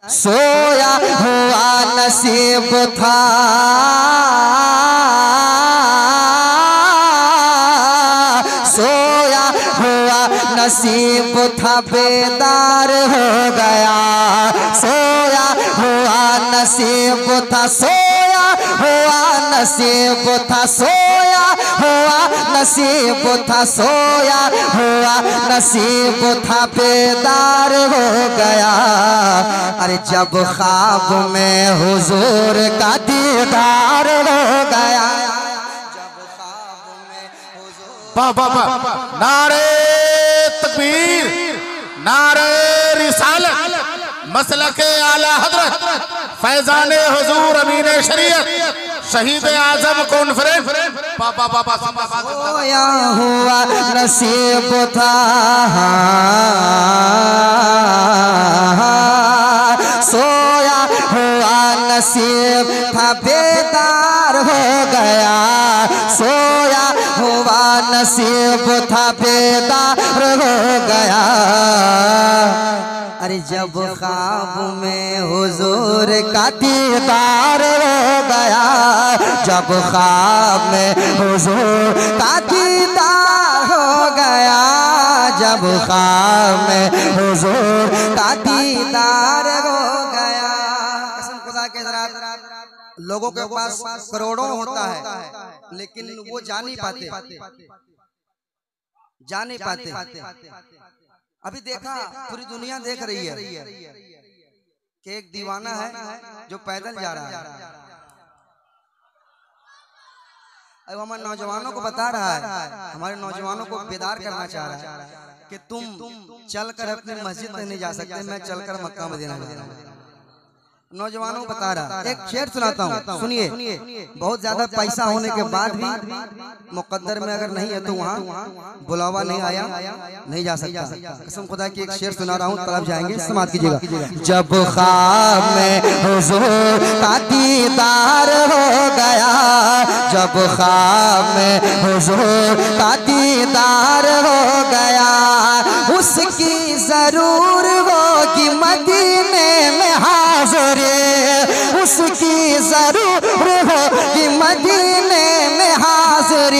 सोया हुआ नसीब था सोया हुआ नसीब था बेदार हो गया। सोया हुआ नसीब था सोया हुआ नसीब था सोया हुआ नसीब था सोया हुआ नसीब था बेदार हो गया। अरे जब ख्वाब में हुजूर का दीदार हो गया। नारे तकबीर, नारे रिसालत, मसलके आला हजरत फैजाने हुजूर अमीन शरीयत शहीद आजम कॉन्फ्रेंस। सोया हुआ नसीब था सोया हुआ नसीब था बेदार हो गया। सोया हुआ नसीब था बेदार हो गया। अरे जब ख्वाब में हुजूर का दीदार हो गया। जब ख्वाब में हुजूर का दीदार हो गया। जब ख्वाब में हुजूर का दीदार हो गया। कसम खुदा के साथ लोगों के पास करोड़ों होता है लेकिन वो जा नहीं पाते। अभी देखा पूरी दुनिया देख रही है कि एक दीवाना है जो पैदल जा रहा है। अब हमारे नौजवानों को बता रहा है, हमारे नौजवानों को बेदार करना चाह रहा है कि तुम चलकर अपनी मस्जिद में नहीं जा सकते, मैं चलकर मक्का मदीना में जा रहा हूं। नौजवानों को बता रहा, एक शेर सुनाता हूँ, सुनिए। बहुत ज्यादा पैसा होने के बाद भी मुकद्दर में अगर नहीं है तो वहाँ बुलावा नहीं आया, नहीं जा सकता। कसम खुदा की एक शेर सुना रहा हूँ, तलब जाएंगे, समाप्त कीजिएगा। जब ख्वाब में हुजूर का दीदार हो गया। जब ख्वाब में हुजूर का दीदार हो गया। उसकी जरूर होगी मदीने में हाज़िर। उसकी जरूर होगी मदीने में हाज़िर।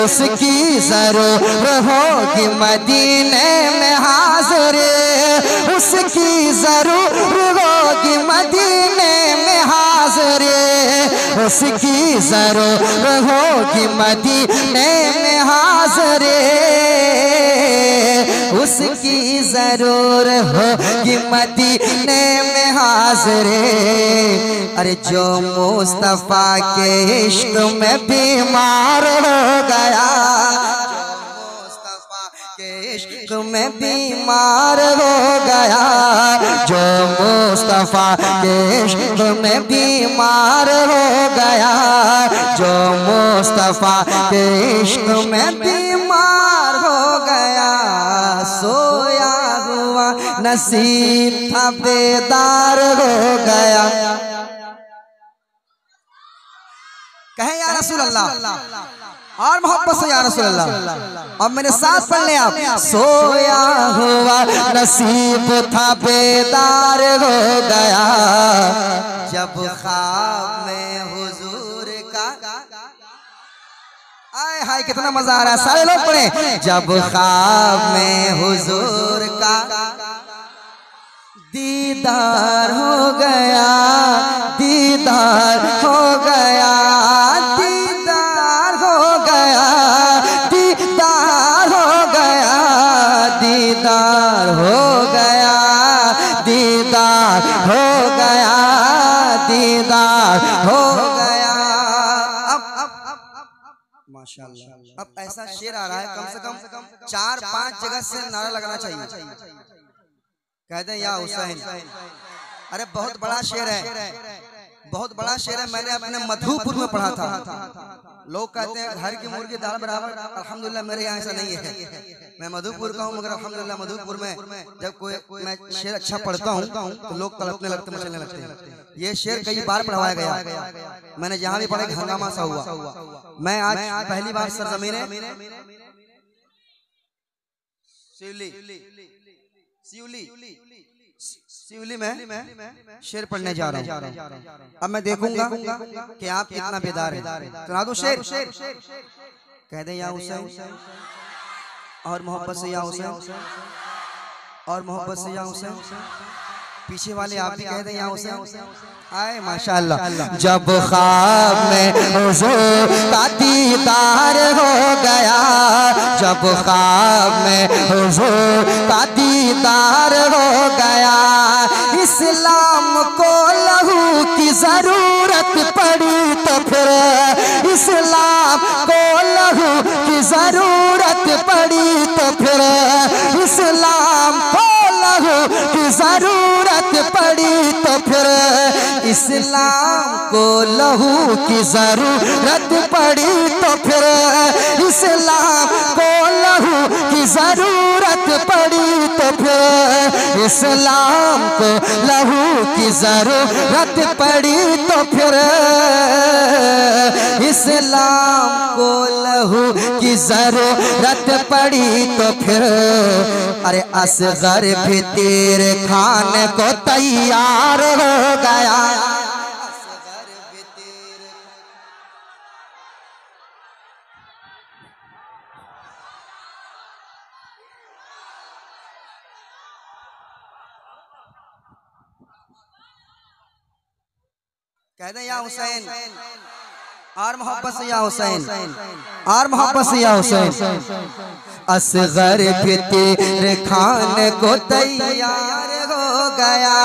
उसकी जरूर होगी मदीने में हाज़िर। उसकी जरूर होगी मदीने में हाज़िर। उसकी जरूर होगी मदीने में हाज़िर। उसकी जरूर होगी मदीने में हाज़िर। अरे जो मुस्तफा के इश्क में बीमार हो गया। मुस्तफा के इश्क में बीमार हो गया। जो मुस्तफा के इश्क में बीमार हो गया। जो मुस्तफा के इश्क में बीमार हो गया। सोया हुआ नसीब था बेदार हो गया। कहे या रसूल अल्लाह और मोहब्बत से या रसूल अल्लाह। अब मेरे साथ पढ़ लें आप। सोया हुआ नसीब था बेदार हो गया। जब ख्वाब में हुजूर का, आए हाय कितना मजा आ रहा है, सारे लोग पढ़े। जब ख्वाब में हुजूर का दीदार हो गया। दीदार हो गया। दीदार हो गया। दीदार हो गया। दीदार हो गया। दीदार हो गया। दीदार हो गया। माशाल्लाह, अब ऐसा शेर आ रहा है, कम से कम 4-5 जगह से नारा लगाना चाहिए। कहते हैं या हुसैन। अरे बहुत बड़ा शेर है, बहुत बड़ा शेर है। मैंने अपने मधुपुर में पढ़ा था। लोग कहते हैं घर की मुर्गी दाल बराबर। अल्हम्दुलिल्लाह मेरे यहाँ ऐसा नहीं है। मैं मधुपुर का हूँ मगर अल्हम्दुलिल्लाह मधुपुर में जब कोई मैं शेर अच्छा पढ़ता हूँ तो लोग तड़पने लगते, मचलने लगते हैं। ये शेर कई बार पढ़वाया गया, मैंने जहाँ भी पढ़ा हंगामा सा हुआ। मैं आज पहली बार सरजमीने शिवली में शेर पढ़ने जा रहा हूँ। अब मैं देखूंगा कि आप कितना बेदार हैं। सुना दो शेर। कह दे या हुसैन और मोहब्बत से या हुसैन और मोहब्बत से या हुसैन। पीछे वाले आप भी कह दें या हुसैन। आए माशाअल्लाह। जब ख्वाब में हुजूर का दीदार हो गया, जब ख्वाब में हुजूर का दीदार हो गया, इस्लाम को लहू की जरूरत पड़ी तो फिर इस्लाम को लहू की जरूरत पड़ी तो फिर इस्लाम को लहू की जरूरत पड़ी तो फिर इस्लाम को लहू की जरूरत पड़ी तो फिर इस्लाम को लहू की जरूरत पड़ी तो फिर इस्लाम को लहू की जरूरत पड़ी तो फिर इस्लाम को लहू की जरूरत पड़ी तो फिर अरे असगर भी तेरे खाने को तैयार हो गया। कह दे या हुसैन और मोहब्बत से या हुसैन और मोहब्बत से या हुसैन। असगर भी तेरे खाने को तैयार हो गया,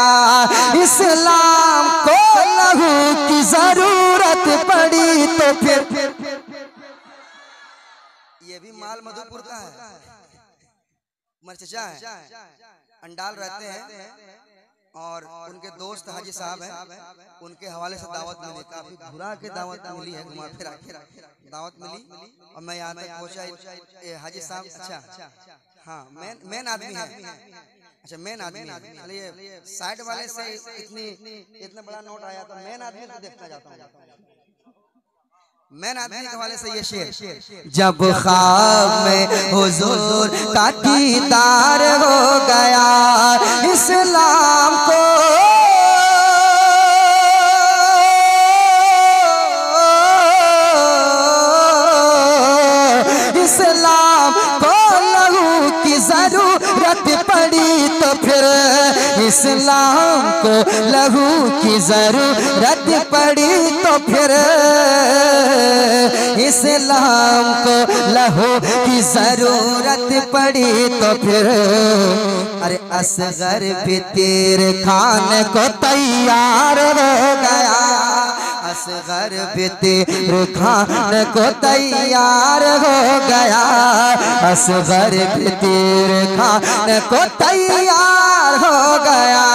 इस्लाम को लहू की जरूरत पड़ी तो फिर ये भी माल मधुपुर का है, मरचचा है, अंडाल रहते हैं और उनके दोस्त हाजी साहब हैं, उनके हवाले से दावत मिली, काफी बुरा के दावत मिली है, घुमा फिरा दावत मिली और मैं यहाँ तक पहुँचा। हाजी साहब अच्छा हाँ मेन आदमी है, अच्छा मेन आदमी है, साइड वाले से इतना बड़ा नोट आया तो मेन आदमी को देखना जाता हूँ। मैं आदमी के हवाले से ये शेर। जब ख्वाब में हुजूर का दीदार हो गया, इस्लाम को इस्लाम को लहू की जरूरत पड़ी तो फिर इस्लाम को लहू की जरूरत पड़ी तो फिर इस्लाम को लहू की जरूरत पड़ी तो फिर अरे असगर भी तेरे खाने को तैयार हो गया, असगर भी तेरे खाने को तैयार हो गया, असगर भी तेरे खाने को तैयार हो गया,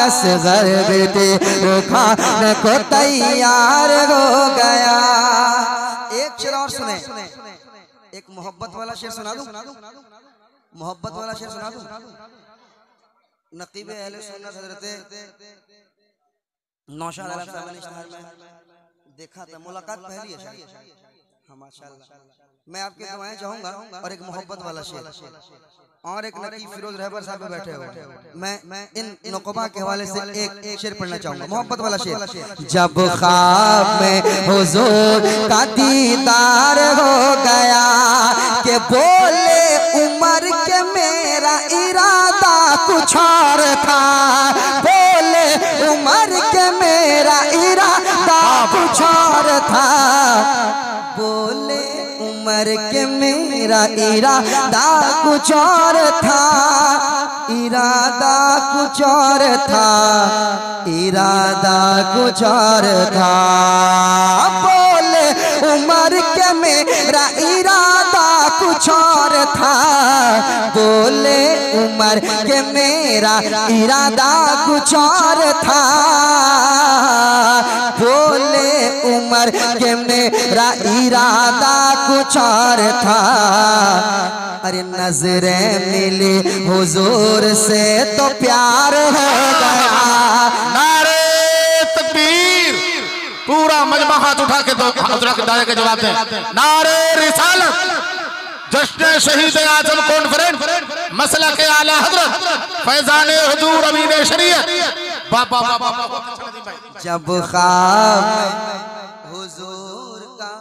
असगर भी तेरे खाने को तैयार हो गया। एक शेर और सुने, एक मोहब्बत वाला शेर सुना दूं, मोहब्बत वाला शेर सुना दूं। नकीबे अहले सुन्नत हजरत नौशाद साहब ने शहर में देखा था, मुलाकात पहली है शायद। हाँ माशाअल्लाह। मैं आपके दुआएं चाहूंगा और एक मोहब्बत वाला शेर और एक नकीब फिरोज रहबर साहब बैठे हुए, मैं इन नुकबा के हवाले से एक शेर पढ़ना चाहूंगा, मोहब्बत वाला शेर। जब ख्वाब में हुजूर का दीदार हो गया कि बोले उमर के मेरा इरादा कुछ और था, बोले उमर के मेरा इरादा कुछ और था, बोले उमर के मेरा इरादा कुछ और था, इरादा कुछ और था, इरादा कुछ और था, बोले उमर के मेरा इरादा कुछ और था, बोले उमर के मेरा इरादा कुछ और था, बोले उमर के मेरा इरादा कुछ और था। अरे नजरें मिली हुजूर से तो प्यार हो गया। नारे तकबीर। पूरा मजमा हाथ उठा के दाए के जवाब दें। नारे रिसालत। जश्न शहीद आजम कॉन्फ्रेंस मसला के आला हजरत फैजान हुजूर अमीन शरीयत बाबा जब ख्वाब हुजूर का